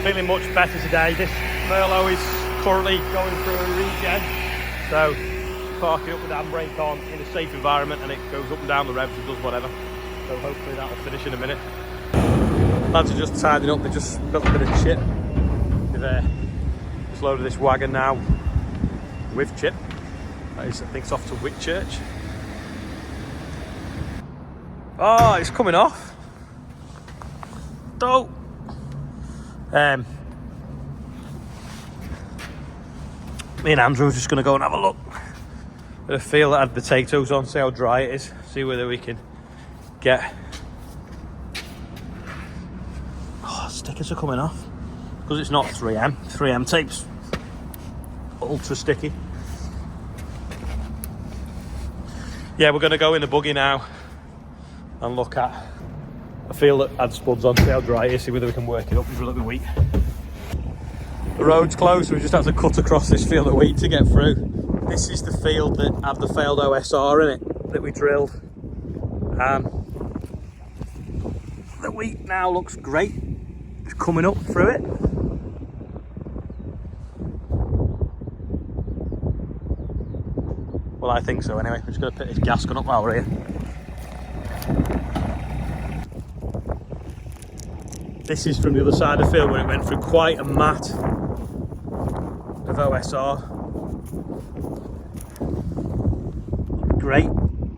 feeling much better today. This Merlot is currently going through a regen, so park it up with the handbrake on in a safe environment and it goes up and down the revs and does whatever. So hopefully that'll finish in a minute. Lads are just tidying up, they just built a bit of chip. They've just loaded this wagon now with chip. That is, I think it's off to Whitchurch. Oh, it's coming off. Dope. Me and Andrew are just going to go and have a look at a field that had potatoes on, see how dry it is, see whether we can get... Oh, stickers are coming off. Because it's not 3M. 3M tape's ultra sticky. Yeah, we're going to go in the buggy now and look at a field that had spuds on, see how dry it is, see whether we can work it up with a little bit of wheat. The road's closed, so we just have to cut across this field of wheat to get through. This is the field that had the failed OSR in it that we drilled. The wheat now looks great. It's coming up through it. Well, I think so anyway. We're just going to put this gas gun up while we're here. This is from the other side of the field when it went through quite a mat of OSR. Great.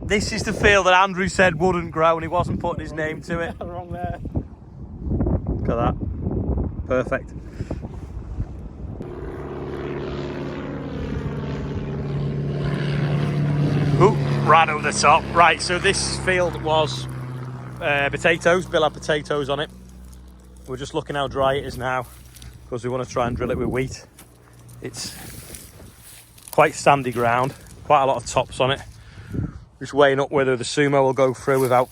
This is the field that Andrew said wouldn't grow and he wasn't putting his name to it. Wrong there. Look at that. Perfect. Ooh, right over the top. Right, so this field was potatoes. Bill had potatoes on it. We're just looking how dry it is now because we want to try and drill it with wheat. It's quite sandy ground, quite a lot of tops on it. Just weighing up whether the sumo will go through without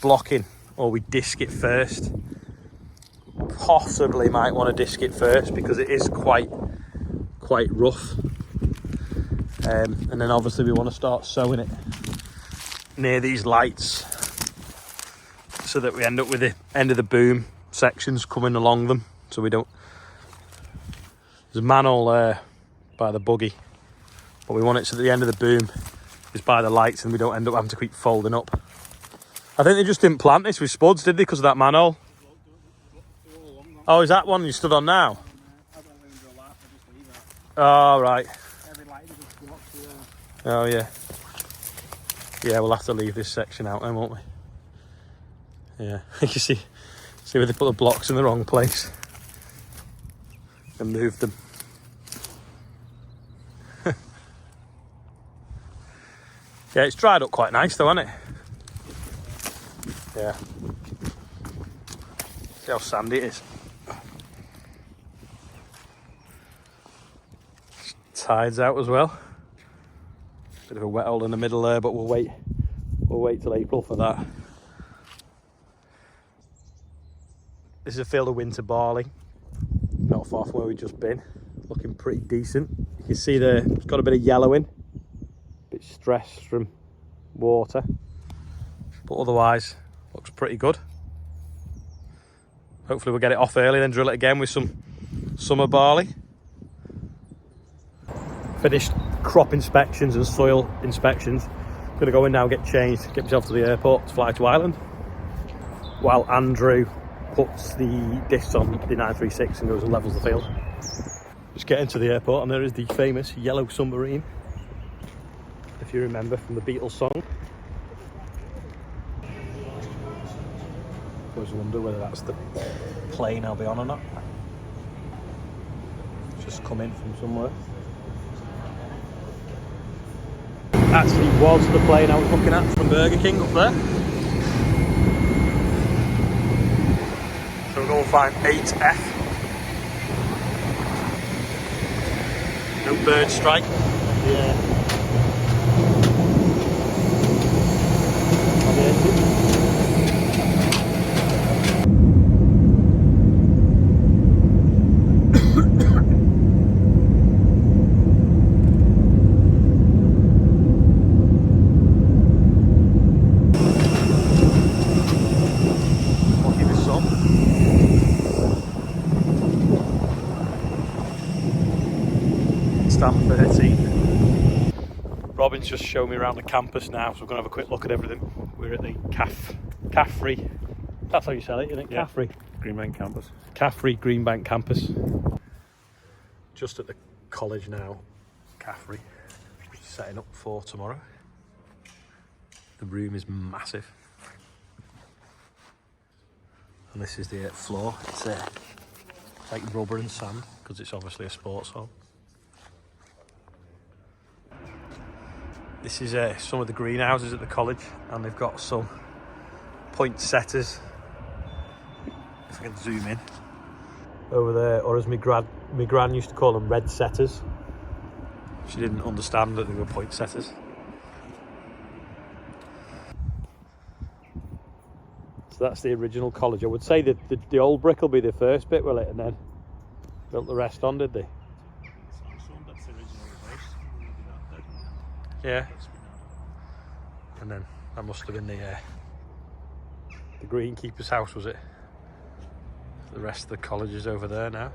blocking or we disc it first. Possibly might want to disc it first because it is quite rough. And then obviously we want to start sowing it near these lights so that we end up with the end of the boom sections coming along them, so we don't... There's a manhole there by the buggy, but we want it so that the end of the boom is by the lights and we don't end up having to keep folding up. I think they just didn't plant this with spuds, did they, because of that manhole? Oh, is that one you stood on now? Oh, right. Oh, yeah. Yeah, we'll have to leave this section out then, won't we? Yeah, you see where they put the blocks in the wrong place and moved them. Yeah, it's dried up quite nice though, hasn't it? Yeah. See how sandy it is. Tide's out as well. Bit of a wet hole in the middle there, but we'll wait till April for that. This is a field of winter barley, not far from where we've just been. Looking pretty decent. You can see there, it's got a bit of yellowing, a bit stressed from water, but otherwise looks pretty good. Hopefully we'll get it off early, then drill it again with some summer barley. Finished crop inspections and soil inspections. Going to go in now and get changed, get myself to the airport to fly to Ireland, while Andrew puts the discs on the 936 and goes and levels the field. Just get into the airport and there is the famous yellow submarine, if you remember from the Beatles song. I always wonder whether that's the plane I'll be on or not. Just come in from somewhere. Actually was the plane I was looking at from Burger King up there. So we'll go and find 8F. No bird strike. Yeah. On the engine. stand 13. Robin's just showing me around the campus now, so we're going to have a quick look at everything. We're at the CAFRE. That's how you sell it, isn't it? Yeah. CAFRE. Greenbank campus. CAFRE Greenbank campus. Just at the college now, CAFRE. Setting up for tomorrow. The room is massive. And this is the floor. It's like rubber and sand, because it's obviously a sports hall. This is some of the greenhouses at the college, and they've got some poinsettias. If I can zoom in. Over there, or as my gran used to call them, red setters. She didn't understand that they were poinsettias. So that's the original college. I would say that the old brick will be the first bit, will it? And then built the rest on, did they? That's the original house. Yeah. And then that must have been the greenkeeper's house, was it? The rest of the college is over there now.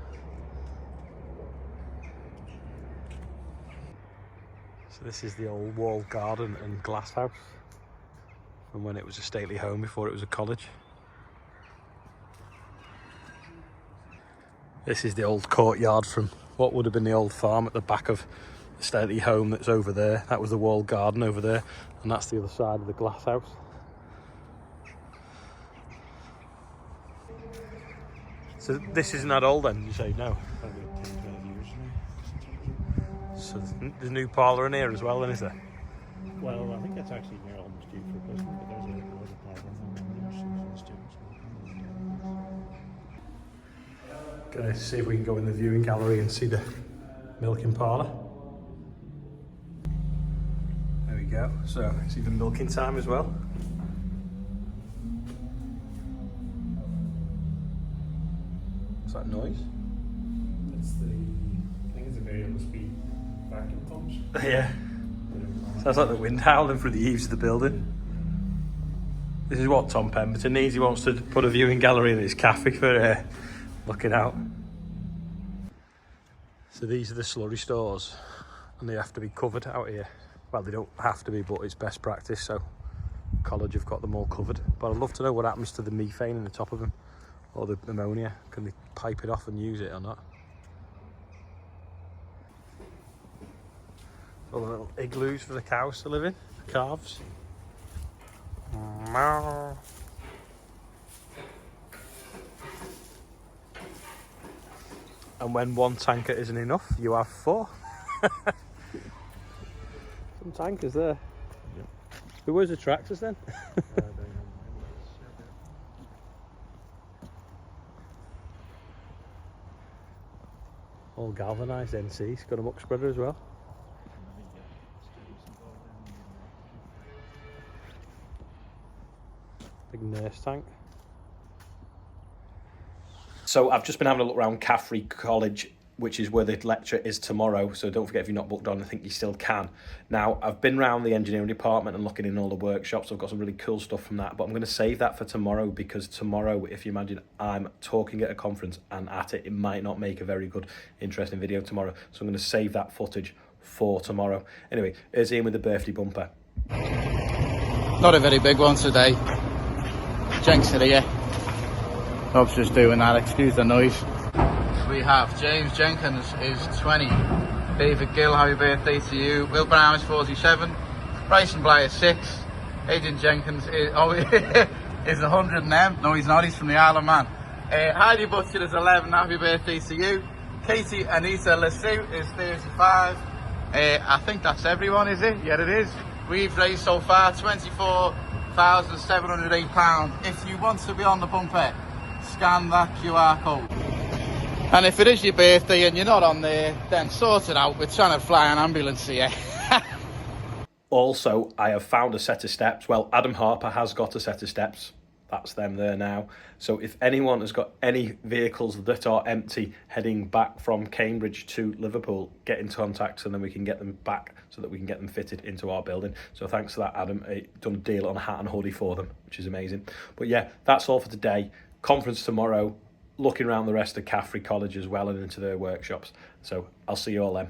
So this is the old walled garden and glass house from when it was a stately home before it was a college. This is the old courtyard from what would have been the old farm at the back of the stately home that's over there. That was the walled garden over there, and that's the other side of the glass house. So this isn't that old then, you say? No. Probably 10, 12 years now. So there's a new parlour in here as well then, is there? Well, I think that's actually near almost due for replacement, but there's a problem in there for the students. Gonna see if we can go in the viewing gallery and see the milking parlour. There we go. So it's even milking time as well. What's that noise? That's I think it's a variable speed vacuum pumps. Yeah. Sounds like the wind howling through the eaves of the building. This is what Tom Pemberton needs. He wants to put a viewing gallery in his cafe for looking out. So these are the slurry stores, and they have to be covered out here. Well, they don't have to be, but it's best practice, so college have got them all covered. But I'd love to know what happens to the methane in the top of them, or the ammonia. Can they pipe it off and use it or not? All the little igloos for the cows to live in, the calves. And when one tanker isn't enough, you have 4. Some tankers there. Yep. Who was the tractors then? All galvanised NC's, got a muck spreader as well. Big nurse tank. So I've just been having a look around CAFRE College, which is where the lecture is tomorrow. So don't forget, if you're not booked on, I think you still can. Now, I've been around the engineering department and looking in all the workshops. I've got some really cool stuff from that, but I'm going to save that for tomorrow, because tomorrow, if you imagine, I'm talking at a conference and at it might not make a very good, interesting video tomorrow. So I'm going to save that footage for tomorrow. Anyway, here's Ian with the birthday bumper. Not a very big one today. Jenks are here. Rob's just doing that, excuse the noise. We have James Jenkins is 20, David Gill, happy birthday to you, Will Brown is 47, Bryson Bly is 6, Adrian Jenkins is, is 100 and M, no he's not, he's from the Isle of Man. Heidi Butcher is 11, happy birthday to you. Katie Anita Lassou is 35. I think that's everyone, is it? Yeah, it is. We've raised so far £24,708. If you want to be on the bumper, scan that QR code. And if it is your birthday and you're not on there, then sort it out. We're trying to fly an ambulance here. Also, I have found a set of steps. Well, Adam Harper has got a set of steps. That's them there now. So if anyone has got any vehicles that are empty heading back from Cambridge to Liverpool, get in contact and then we can get them back so that we can get them fitted into our building. So thanks for that, Adam. Done a deal on a hat and hoodie for them, which is amazing. But yeah, that's all for today. Conference tomorrow. Looking around the rest of CAFRE College as well and into their workshops. So I'll see you all then.